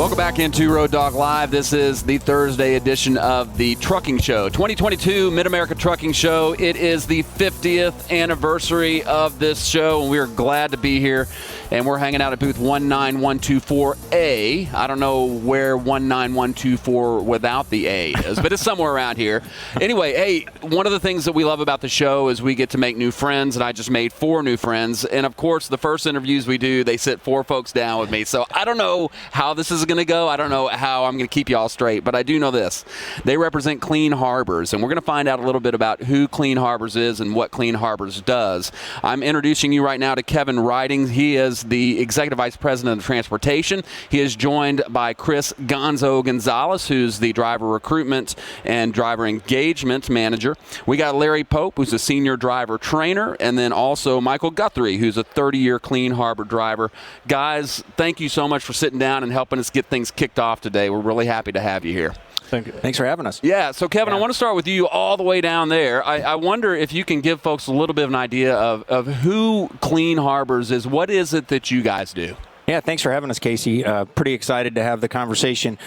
Welcome back into Road Dog Live. This is the Thursday edition of the Trucking Show, 2022 Mid-America Trucking Show. It is the 50th anniversary of this show, and we are glad to be here. And we're hanging out at booth 19124A. I don't know where 19124 without the A is, but it's somewhere around here. Anyway, hey, one of the things that we love about the show is we get to make new friends, and I just made 4 new friends. And, of course, the first interviews we do, they sit 4 folks down with me. So I don't know how this is going to go. I don't know how I'm going to keep you all straight, but I do know this. They represent Clean Harbors, and we're going to find out a little bit about who Clean Harbors is and what Clean Harbors does. I'm introducing you right now to Kevin Riding. He is the Executive Vice President of Transportation. He is joined by Chris Gonzo Gonzalez, who's the Driver Recruitment and Driver Engagement Manager. We got Larry Pope, who's a Senior Driver Trainer, and then also Michael Guthrie, who's a 30-year Clean Harbor driver. Guys, thank you so much for sitting down and helping us get things kicked off today. We're really happy to have you here. Thank you. Thanks for having us. Yeah, so Kevin, I want to start with you all the way down there. I wonder if you can give folks a little bit of an idea of who Clean Harbors is. What is it that you guys do? Yeah, thanks for having us, Casey. Pretty excited to have the conversation.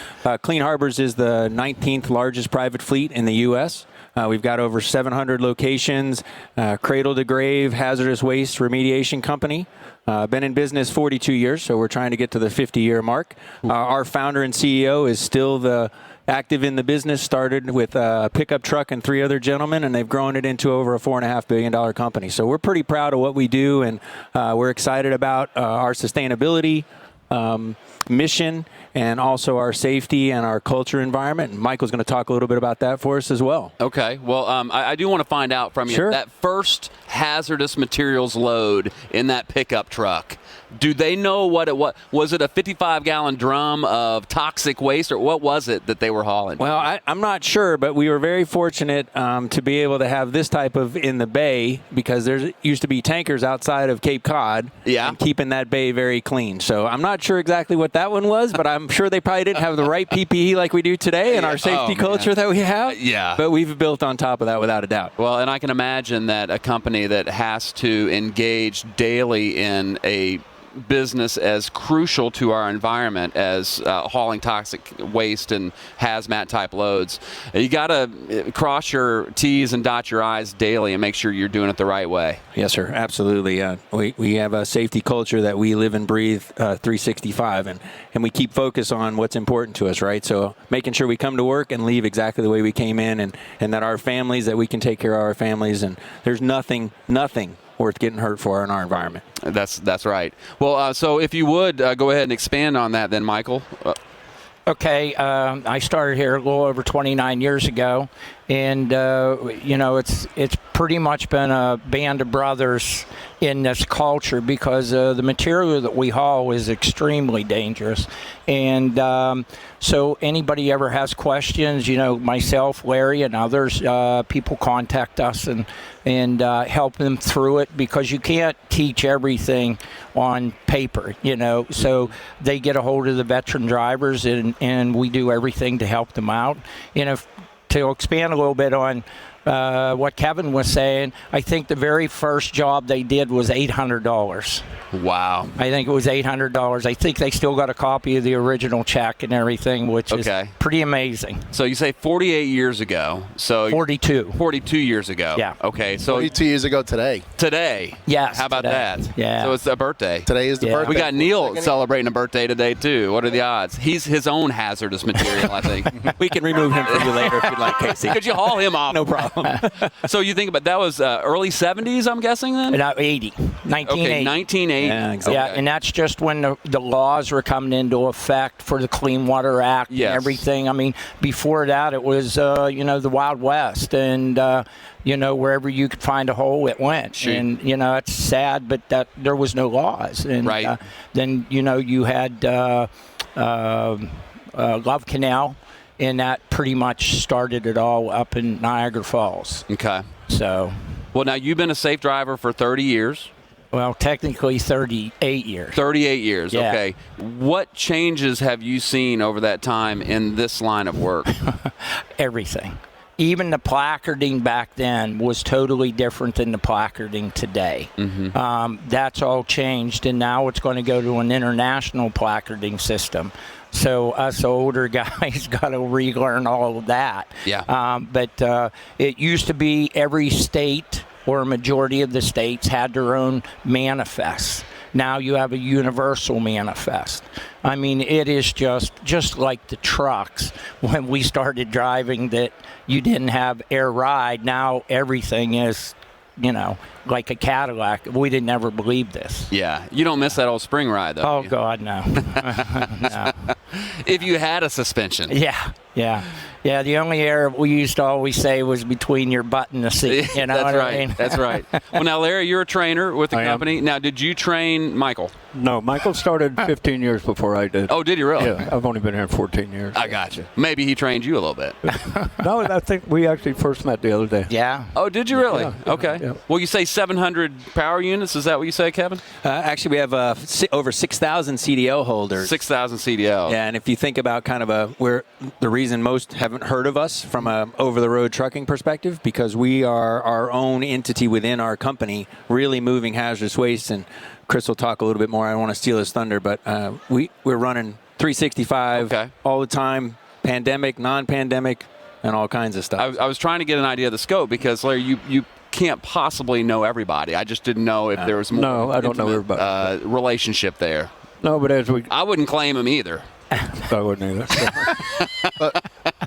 Clean Harbors is the 19th largest private fleet in the U.S. We've got over 700 locations, cradle to grave hazardous waste remediation company. Been in business 42 years, so we're trying to get to the 50-year mark. Our founder and CEO is still active in the business, started with a pickup truck and 3 other gentlemen, and they've grown it into over a $4.5 billion company. So we're pretty proud of what we do, and we're excited about our sustainability mission and also our safety and our culture environment. And Michael's going to talk a little bit about that for us as well. Okay. Well, I do want to find out from you, Sure. That first hazardous materials load in that pickup truck, do they know what it was? Was it a 55-gallon drum of toxic waste, or what was it that they were hauling? Well, I'm not sure, but we were very fortunate to be able to have this type of in the bay, because there used to be tankers outside of Cape Cod, and keeping that bay very clean. So I'm not sure exactly what that one was, but I'm sure they probably didn't have the right PPE like we do today and our safety culture that we have. Yeah. But we've built on top of that without a doubt. Well, and I can imagine that a company that has to engage daily in a business as crucial to our environment as hauling toxic waste and hazmat type loads, you got to cross your T's and dot your I's daily and make sure you're doing it the right way. Yes, sir. Absolutely. We have a safety culture that we live and breathe 365, and we keep focus on what's important to us, right? So making sure we come to work and leave exactly the way we came in, and that our families, that we can take care of our families, and there's nothing worth getting hurt for in our environment. That's right. Well, so if you would go ahead and expand on that then, Michael. Okay, I started here a little over 29 years ago, and it's pretty much been a band of brothers in this culture, because the material that we haul is extremely dangerous. And so anybody ever has questions, myself, Larry, and others, people contact us and help them through it, because you can't teach everything on paper, So they get a hold of the veteran drivers, and we do everything to help them out. To expand a little bit on what Kevin was saying, I think the very first job they did was $800. Wow. I think it was $800. I think they still got a copy of the original check and everything, which is pretty amazing. So you say 48 years ago. So 42. 42 years ago. Yeah. Okay. So 42 years ago today. Today. Yes. How about that? Yeah. So it's a birthday. Today is the birthday. We got Neil celebrating a birthday today too. What are the odds? He's his own hazardous material, I think. We can remove him for you later if you'd like, Casey. Could you haul him off? No problem. So you think about that was early 70s, I'm guessing then? 1980. Okay, 1980. Yeah, exactly. Yeah, and that's just when the laws were coming into effect for the Clean Water Act and everything. I mean, before that, it was, the Wild West, and, wherever you could find a hole, it went. Shoot. And, it's sad, but that there was no laws. And then, you had Love Canal, and that pretty much started it all up in Niagara Falls. Okay. So. Well, now you've been a safe driver for 30 years. Well, technically 38 years. 38 years, yeah. Okay. What changes have you seen over that time in this line of work? Everything. Even the placarding back then was totally different than the placarding today. Mm-hmm. That's all changed, and now it's going to go to an international placarding system. So us older guys got to relearn all of that. Yeah. But it used to be every state or a majority of the states had their own manifests. Now you have a universal manifest. I mean, it is just like the trucks. When we started driving that you didn't have air ride, now everything is, like a Cadillac. We didn't ever believe this. Yeah. You don't miss that old spring ride, though. Oh, God, no. No. If you had a suspension. Yeah. The only air we used to always say was between your butt and the seat. You know That's what right. I mean? That's right. Well, now, Larry, you're a trainer with the I am. company. Now, did you train Michael? No, Michael started 15 years before I did. Oh, did you really? Yeah, I've only been here 14 years. I got you. Maybe he trained you a little bit. No, I think we actually first met the other day. Yeah. Oh, did you really? Yeah. Okay. Yeah. Well, you say 700 power units. Is that what you say, Kevin? Actually, we have over 6,000 CDL holders. 6,000 CDL. Yeah, and if you think about kind of where the reason most haven't heard of us from a over-the-road trucking perspective, because we are our own entity within our company, really moving hazardous waste. And Chris will talk a little bit more. I don't want to steal his thunder, but we're running 365 all the time, pandemic, non-pandemic, and all kinds of stuff. I was trying to get an idea of the scope because, Larry, you can't possibly know everybody. I just didn't know if there was more. No, I don't know intimate, everybody. Relationship there. No, but as we, I wouldn't claim him either. I wouldn't either.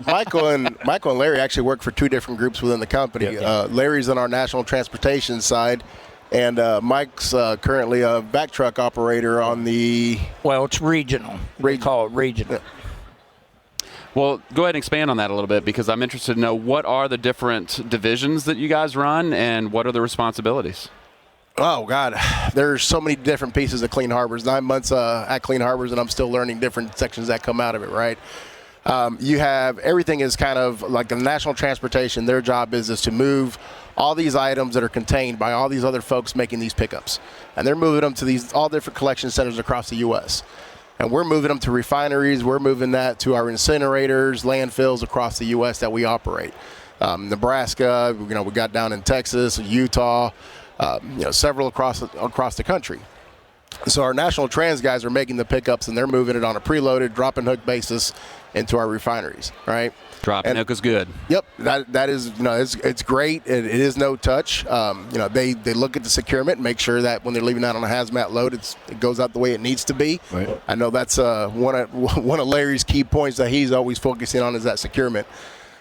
Michael and Larry actually work for two different groups within the company. Yeah. Larry's on our national transportation side, and Mike's currently a vac truck operator on the. Well, it's regional. We call it regional. Well, go ahead and expand on that a little bit because I'm interested to know what are the different divisions that you guys run and what are the responsibilities? Oh, God. There's so many different pieces of Clean Harbors. 9 months at Clean Harbors, and I'm still learning different sections that come out of it, right? You have everything is kind of like the national transportation. Their job is to move all these items that are contained by all these other folks making these pickups. And they're moving them to these all different collection centers across the U.S. And we're moving them to refineries. We're moving that to our incinerators, landfills across the U.S. that we operate. Nebraska, we got down in Texas, Utah, several across the country. So our national trans guys are making the pickups, and they're moving it on a preloaded drop and hook basis into our refineries, right? Drop and hook is good. Yep, that is, it's great. It is no touch. They look at the securement and make sure that when they're leaving out on a hazmat load, it goes out the way it needs to be. Right. I know that's one of Larry's key points that he's always focusing on is that securement.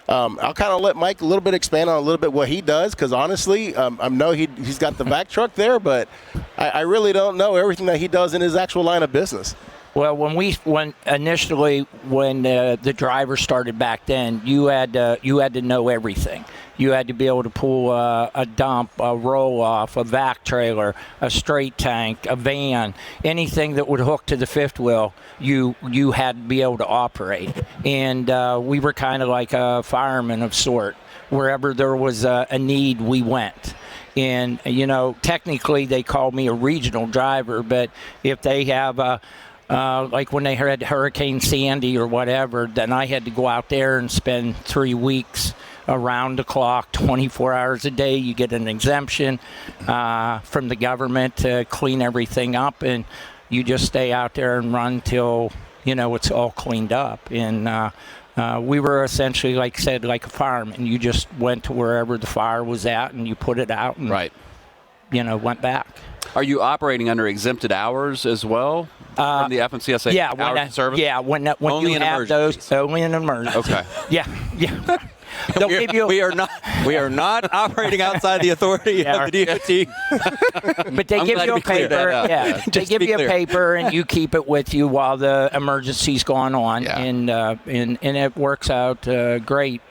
I'll kind of let Mike a little bit expand on a little bit what he does, because honestly, I know he's got the vac truck there, but I really don't know everything that he does in his actual line of business. Well, when the driver started back then, you had to know everything. You had to be able to pull a dump, a roll-off, a vac trailer, a straight tank, a van, anything that would hook to the fifth wheel, you had to be able to operate. And we were kind of like a fireman of sort. Wherever there was a need, we went. And, technically they called me a regional driver, but if they have like when they had Hurricane Sandy or whatever, then I had to go out there and spend 3 weeks around the clock, 24 hours a day. You get an exemption from the government to clean everything up, and you just stay out there and run till, it's all cleaned up. And we were essentially, like I said, like a fireman. You just went to wherever the fire was at, and you put it out and, went back. Are you operating under exempted hours as well from the FMCSA hours of service? Yeah, when Only you in have emergencies. those, only in emergencies. Okay. Yeah. They'll give you, we are not operating outside the authority of the DOT. but they I'm give glad you we a cleared that paper. up. Yeah, Just they give be you a clear. paper, and you keep it with you while the emergency's going on, Yeah. and it works out great.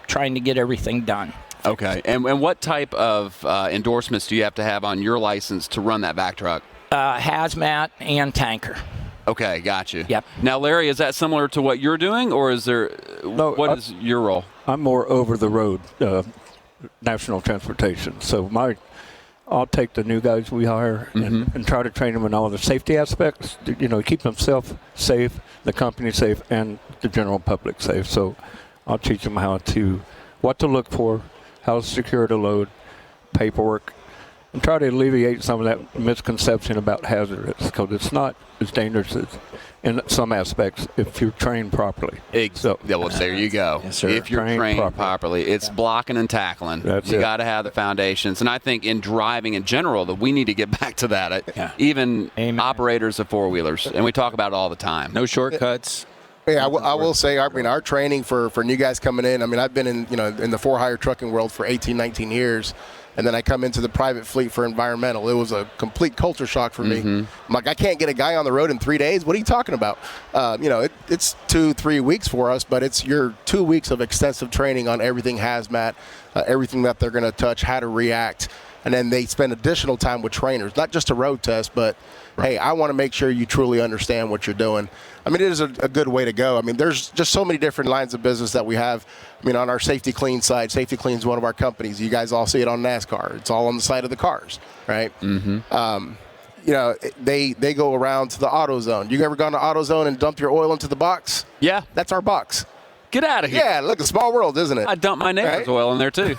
Trying to get everything done. Okay. And what type of endorsements do you have to have on your license to run that vac truck? Hazmat and tanker. Okay, got you. Yep. Now, Larry, is that similar to what you're doing, or is there? No, what is your role? I'm more over the road, national transportation. So I'll take the new guys we hire and try to train them in all the safety aspects. Keep themselves safe, the company safe, and the general public safe. So I'll teach them what to look for, how to secure the load, paperwork, and try to alleviate some of that misconception about hazardous, because it's not as dangerous as in some aspects if you're trained properly. So, well, there you go. Yes, sir. If you're trained properly, it's blocking and tackling. That's you it. got to have the foundations. And I think in driving in general, that we need to get back to that. Even operators of four-wheelers, and we talk about it all the time. No shortcuts. Yeah, I will say, our training for new guys coming in, I've been in the for-hire trucking world for 18, 19 years, and then I come into the private fleet for environmental. It was a complete culture shock for me. I'm like, I can't get a guy on the road in 3 days? What are you talking about? It's 2-3 weeks for us, but it's your 2 weeks of extensive training on everything hazmat, everything that they're going to touch, how to react. And then they spend additional time with trainers, not just a road test, but, hey, I want to make sure you truly understand what you're doing. It is a good way to go. There's just so many different lines of business that we have. On our Safety Clean side, Safety Clean is one of our companies. You guys all see it on NASCAR. It's all on the side of the cars, right? They go around to the AutoZone. You ever gone to AutoZone and dumped your oil into the box? Yeah. That's our box. Get out of here. Yeah, look, a small world, isn't it? I dumped my neighbor's oil in there, too.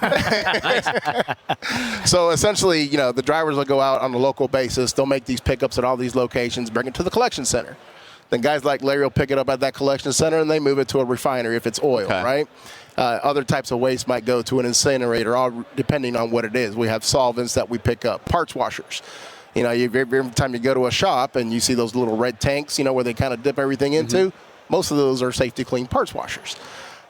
So essentially, the drivers will go out on a local basis. They'll make these pickups at all these locations, bring it to the collection center. Then guys like Larry will pick it up at that collection center, and they move it to a refinery if it's oil, right? Other types of waste might go to an incinerator, all depending on what it is. We have solvents that we pick up, parts washers. Every time you go to a shop and you see those little red tanks, where they kind of dip everything into, most of those are Safety Clean parts washers.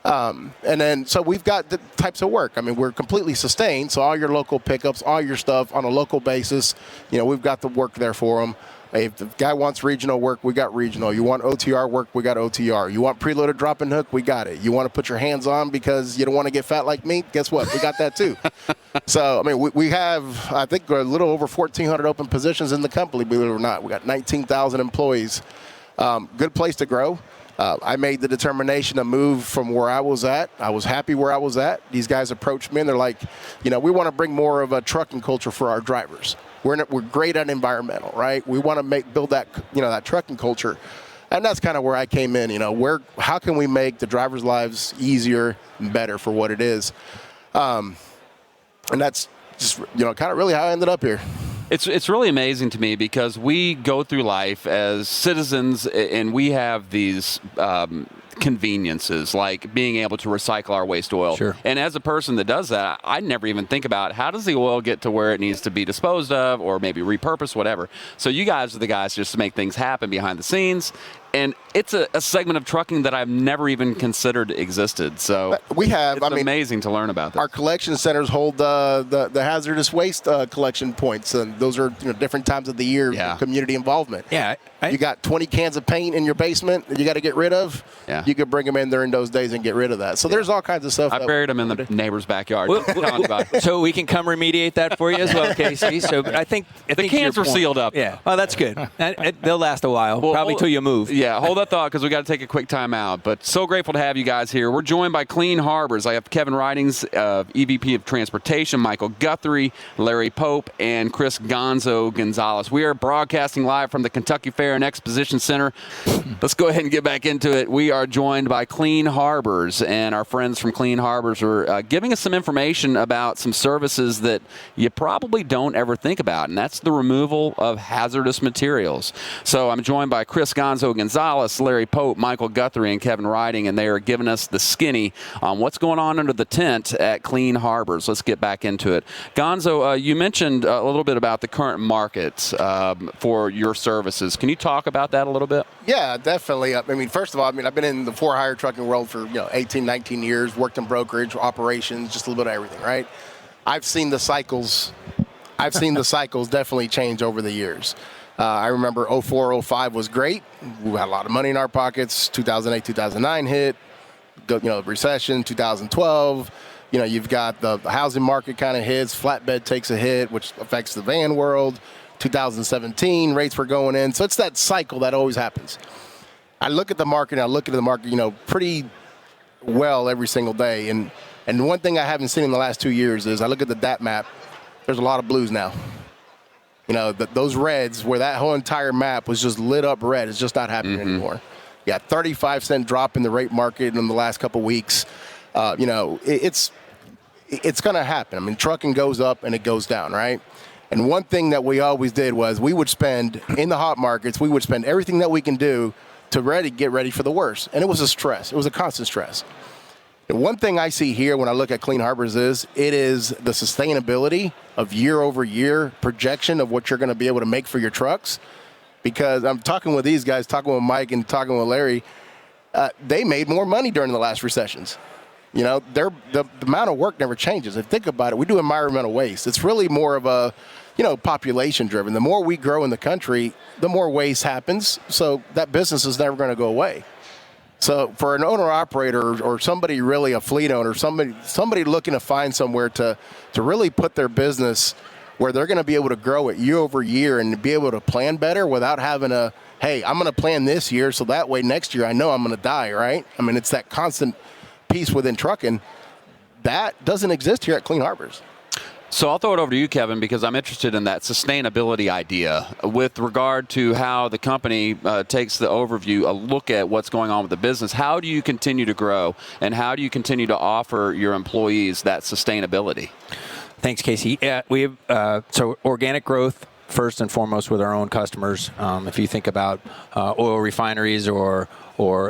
And then, so we've got the types of work. We're completely sustained, so all your local pickups, all your stuff on a local basis, we've got the work there for them. If the guy wants regional work, we got regional. You want OTR work, we got OTR. You want preloaded drop and hook, we got it. You want to put your hands on because you don't want to get fat like me? Guess what? We got that too. So, we have, I think, a little over 1,400 open positions in the company, believe it or not. We got 19,000 employees. Good place to grow. I made the determination to move from where I was at. I was happy where I was at. These guys approached me and they're like, we want to bring more of a trucking culture for our drivers. We're great at environmental, right? We want to build that, that trucking culture. And that's kind of where I came in, how can we make the drivers' lives easier and better for what it is? And that's just, kind of really how I ended up here. It's really amazing to me because we go through life as citizens and we have these conveniences like being able to recycle our waste oil. Sure. And as a person that does that, I never even think about how does the oil get to where it needs to be disposed of or maybe repurposed, whatever. So you guys are the guys just to make things happen behind the scenes. And it's a segment of trucking that I've never even considered existed. So we have, it's amazing to learn about that. Our collection centers hold the hazardous waste collection points, and those are different times of the year for community involvement. Yeah. You got 20 cans of paint in your basement that you got to get rid of. Yeah. You could bring them in during those days and get rid of that. So there's all kinds of stuff. I buried them in the neighbor's backyard. So we can come remediate that for you as well, Casey. So I think the cans were sealed up. Yeah. Well, that's good. They'll last a while, probably till you move. Yeah, hold that thought because we got to take a quick time out. But so grateful to have you guys here. We're joined by Clean Harbors. I have Kevin Ridings, EVP of Transportation, Michael Guthrie, Larry Pope, and Chris Gonzo Gonzalez. We are broadcasting live from the Kentucky Fair and Exposition Center. Let's go ahead and get back into it. We are joined by Clean Harbors, and our friends from Clean Harbors are giving us some information about some services that you probably don't ever think about, and that's the removal of hazardous materials. So I'm joined by Chris Gonzo Gonzalez, Larry Pope, Michael Guthrie, and Kevin Riding, and they are giving us the skinny on what's going on under the tent at Clean Harbors. Let's get back into it. Gonzo, you mentioned a little bit about the current market for your services. Can you talk about that a little bit? Yeah, definitely. First of all, I've been in the for-hire trucking world for 18, 19 years, worked in brokerage, operations, just a little bit of everything, right? I've seen the cycles definitely change over the years. I remember 04, 05 was great. We had a lot of money in our pockets. 2008, 2009 hit, recession, 2012. You've got the housing market kind of hits, flatbed takes a hit, which affects the van world. 2017, rates were going in. So it's that cycle that always happens. I look at the market, pretty well every single day. And one thing I haven't seen in the last 2 years is I look at the DAT map. There's a lot of blues now. Those reds where that whole entire map was just lit up red, it's just not happening anymore. Yeah, 35-cent drop in the rate market in the last couple of weeks. It's going to happen. Trucking goes up and it goes down, right? And one thing that we always did was we would spend, in the hot markets, we would spend everything that we can do to get ready for the worst. And it was a stress. It was a constant stress. And one thing I see here when I look at Clean Harbors is the sustainability of year-over-year projection of what you're going to be able to make for your trucks. Because I'm talking with these guys, talking with Mike and talking with Larry, they made more money during the last recessions. You know, the amount of work never changes. If you think about it, we do environmental waste. It's really more of a, population driven. The more we grow in the country, the more waste happens. So that business is never going to go away. So for an owner operator or somebody really a fleet owner, somebody looking to find somewhere to really put their business where they're going to be able to grow it year over year and be able to plan better without having hey, I'm going to plan this year so that way next year I know I'm going to die, right? I mean, it's that constant piece within trucking. That doesn't exist here at Clean Harbors. So I'll throw it over to you, Kevin, because I'm interested in that sustainability idea with regard to how the company takes the overview, a look at what's going on with the business. How do you continue to grow, and how do you continue to offer your employees that sustainability? Thanks, Casey. Yeah, we have so organic growth first and foremost with our own customers. If you think about oil refineries or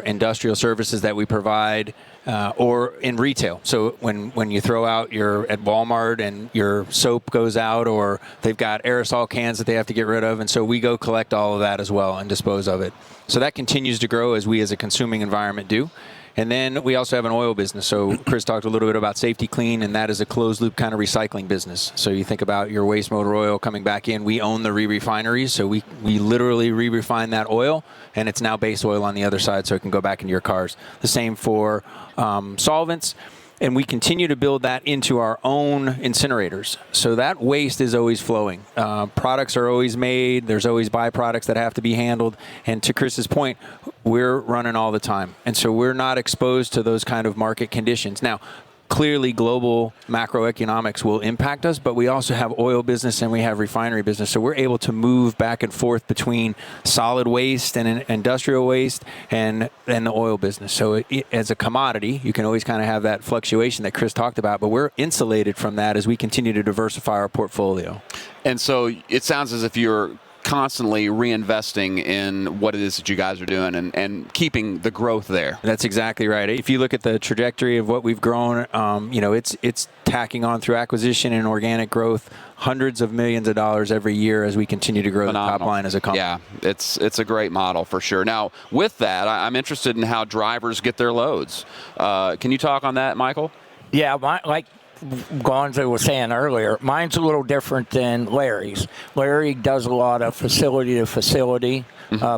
industrial services that we provide, or in retail. So when you throw out at Walmart and your soap goes out, or they've got aerosol cans that they have to get rid of, and so we go collect all of that as well and dispose of it. So that continues to grow as we as a consuming environment do. And then we also have an oil business. So Chris talked a little bit about Safety Clean, and that is a closed-loop kind of recycling business. So you think about your waste motor oil coming back in. We own the re-refineries, so we literally re-refine that oil, and it's now base oil on the other side, so it can go back into your cars. The same for solvents. And we continue to build that into our own incinerators. So that waste is always flowing. Products are always made. There's always byproducts that have to be handled. And to Chris's point, we're running all the time. And so we're not exposed to those kind of market conditions. Now, clearly global macroeconomics will impact us, but we also have oil business and we have refinery business. So we're able to move back and forth between solid waste and industrial waste and the oil business. So as a commodity, you can always kind of have that fluctuation that Chris talked about, but we're insulated from that as we continue to diversify our portfolio. And so it sounds as if you're constantly reinvesting in what it is that you guys are doing and keeping the growth there. That's exactly right. If you look at the trajectory of what we've grown, it's tacking on through acquisition and organic growth, hundreds of millions of dollars every year as we continue to grow Phenomenal. The top line as a company. Yeah, it's a great model for sure. Now, with that, I'm interested in how drivers get their loads. Can you talk on that, Michael? Yeah, like Gonzo was saying earlier, mine's a little different than Larry's. Larry does a lot of facility to facility,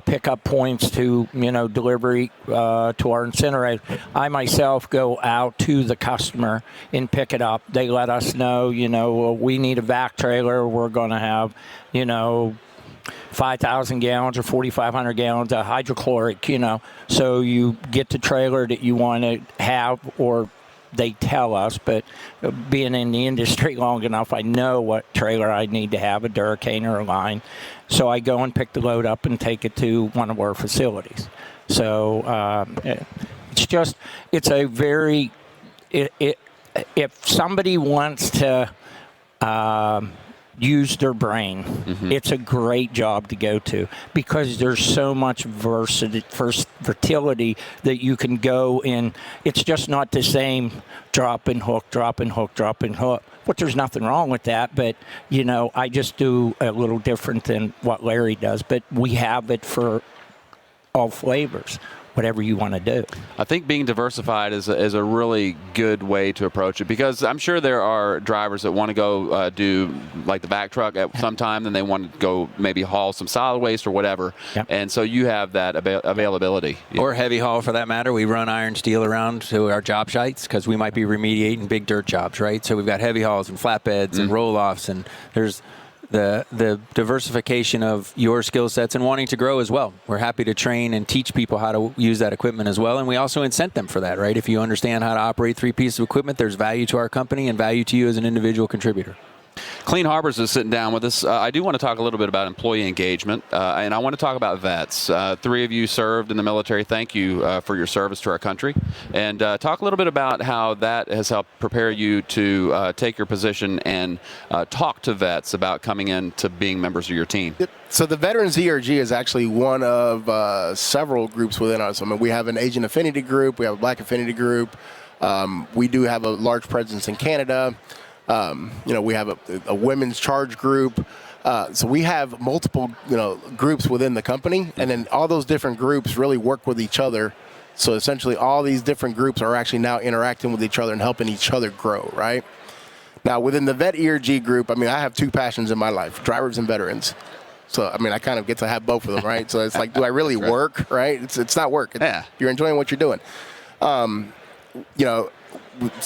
pickup points to, delivery to our incinerator. I myself go out to the customer and pick it up. They let us know, we need a vac trailer. We're going to have, 5,000 gallons or 4,500 gallons of hydrochloric, So you get the trailer that you want to have, or they tell us, but being in the industry long enough, I know what trailer I need to have, a Duracane or a Line. So I go and pick the load up and take it to one of our facilities. So it's a very, if somebody wants to use their brain, it's a great job to go to, because there's so much versatility that you can go in. It's just not the same drop and hook, drop and hook, drop and hook. But there's nothing wrong with that. But, I just do a little different than what Larry does. But we have it for all flavors, whatever you want to do. I think being diversified is a really good way to approach it, because I'm sure there are drivers that want to go do like the back truck at some time, then they want to go maybe haul some solid waste or whatever. Yep. And so you have that availability. Or heavy haul for that matter. We run iron steel around to our job sites because we might be remediating big dirt jobs, right? So we've got heavy hauls and flatbeds and roll-offs, and there's the diversification of your skill sets and wanting to grow as well. We're happy to train and teach people how to use that equipment as well, and we also incent them for that, right? If you understand how to operate 3 pieces of equipment, there's value to our company and value to you as an individual contributor. Clean Harbors is sitting down with us. I do want to talk a little bit about employee engagement, and I want to talk about vets. 3 of you served in the military. Thank you for your service to our country. And talk a little bit about how that has helped prepare you to take your position and talk to vets about coming in to being members of your team. So the Veterans ERG is actually one of several groups within us. I mean, we have an Asian affinity group. We have a Black affinity group. We do have a large presence in Canada. We have a women's charge group. So we have multiple, groups within the company, and then all those different groups really work with each other. So essentially all these different groups are actually now interacting with each other and helping each other grow, right? Now, within the Vet ERG group, I have 2 passions in my life, drivers and veterans. So, I kind of get to have both of them, right? So it's like, do I really work, right? It's not work. You're enjoying what you're doing. A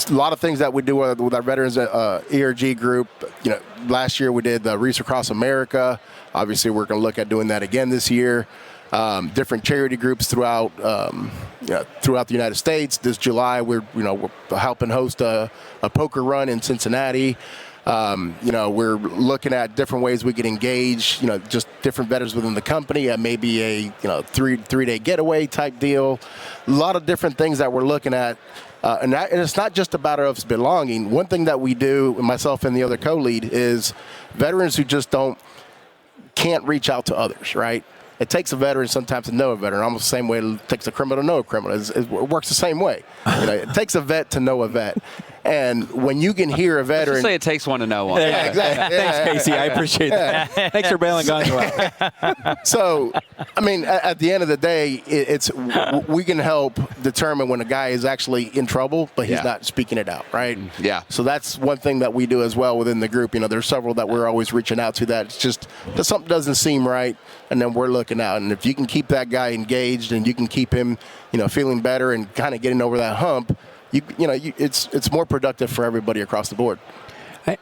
lot of things that we do with our Veterans ERG group. Last year we did the Reese Across America. Obviously, we're going to look at doing that again this year. Different charity groups throughout the United States. This July, we're helping host a poker run in Cincinnati. We're looking at different ways we can engage, just different veterans within the company. Maybe a three-day getaway type deal. A lot of different things that we're looking at. And it's not just about us belonging. One thing that we do, myself and the other co-lead, is veterans who just can't reach out to others, right? It takes a veteran sometimes to know a veteran, almost the same way it takes a criminal to know a criminal. It works the same way. It takes a vet to know a vet. And when you can hear a veteran... Let's just say it takes one to know one. Yeah, exactly. Thanks, Casey. I appreciate that. Thanks for bailing Gonzo out. So, at the end of the day, we can help determine when a guy is actually in trouble, but he's not speaking it out, right? Yeah. So that's one thing that we do as well within the group. There's several that we're always reaching out to that it's just that something doesn't seem right, and then we're looking out. And if you can keep that guy engaged and you can keep him, feeling better and kind of getting over that hump, it's more productive for everybody across the board.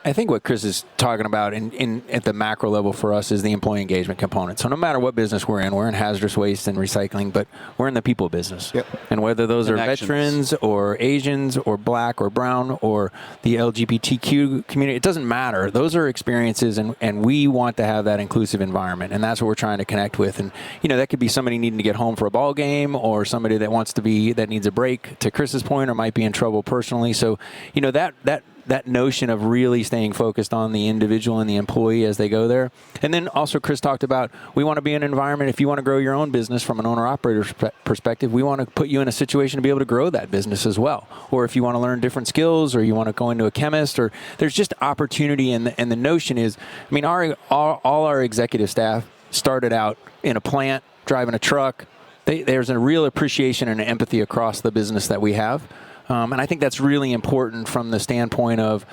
I think what Chris is talking about at the macro level for us is the employee engagement component. So no matter what business we're in hazardous waste and recycling, but we're in the people business. Yep. And whether those are Connections. veterans or Asians or Black or brown or the LGBTQ community, it doesn't matter. Those are experiences, and we want to have that inclusive environment, and that's what we're trying to connect with. And that could be somebody needing to get home for a ball game, or somebody that needs a break, to Chris's point, or might be in trouble personally. So that notion of really staying focused on the individual and the employee as they go there. And then also Chris talked about, we want to be in an environment, if you want to grow your own business from an owner-operator's perspective, we want to put you in a situation to be able to grow that business as well. Or if you want to learn different skills, or you want to go into a chemist, or there's just opportunity. And the notion is, all our executive staff started out in a plant, driving a truck. There's a real appreciation and empathy across the business that we have. And I think that's really important from the standpoint of,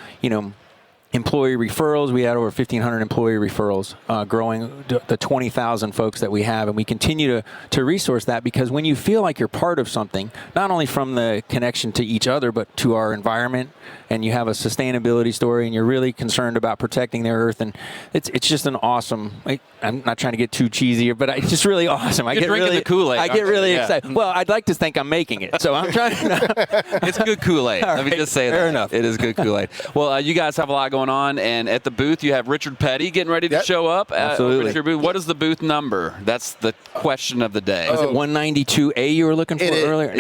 employee referrals. We had over 1,500 employee referrals, growing the 20,000 folks that we have. And we continue to resource that, because when you feel like you're part of something, not only from the connection to each other, but to our environment, and you have a sustainability story, and you're really concerned about protecting the earth, and it's just an awesome, I'm not trying to get too cheesy here, but it's just really awesome. You're drinking the Kool-Aid. I get really Yeah. excited. Well, I'd like to think I'm making it, so I'm trying to... It's good Kool-Aid. Let me just say that. Fair enough. It is good Kool-Aid. Well, you guys have a lot going on, and at the booth you have Richard Petty getting ready to show up. Absolutely. Richard Booth. What is the booth number? That's the question of the day. Was it 192A you were looking for earlier?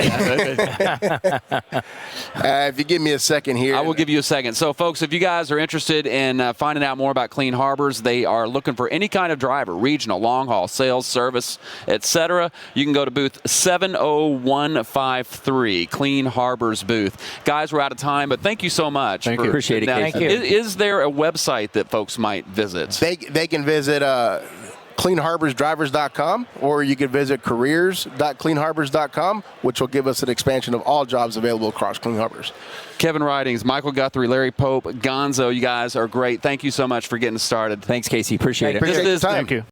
If you give me a second here. I will give you a second. So, folks, if you guys are interested in finding out more about Clean Harbors, they are looking for any kind of driver, regional, long haul, sales, service, etc. You can go to booth 70153, Clean Harbors booth. Guys, we're out of time, but thank you so much. Thank you. Appreciate it, Now, Casey. Thank you. Is there a website that folks might visit? They can visit cleanharborsdrivers.com, or you can visit careers.cleanharbors.com, which will give us an expansion of all jobs available across Clean Harbors. Kevin Ridings, Michael Guthrie, Larry Pope, Gonzo, you guys are great. Thank you so much for getting started. Thanks, Casey. Appreciate it. Appreciate This the is- time. Thank you.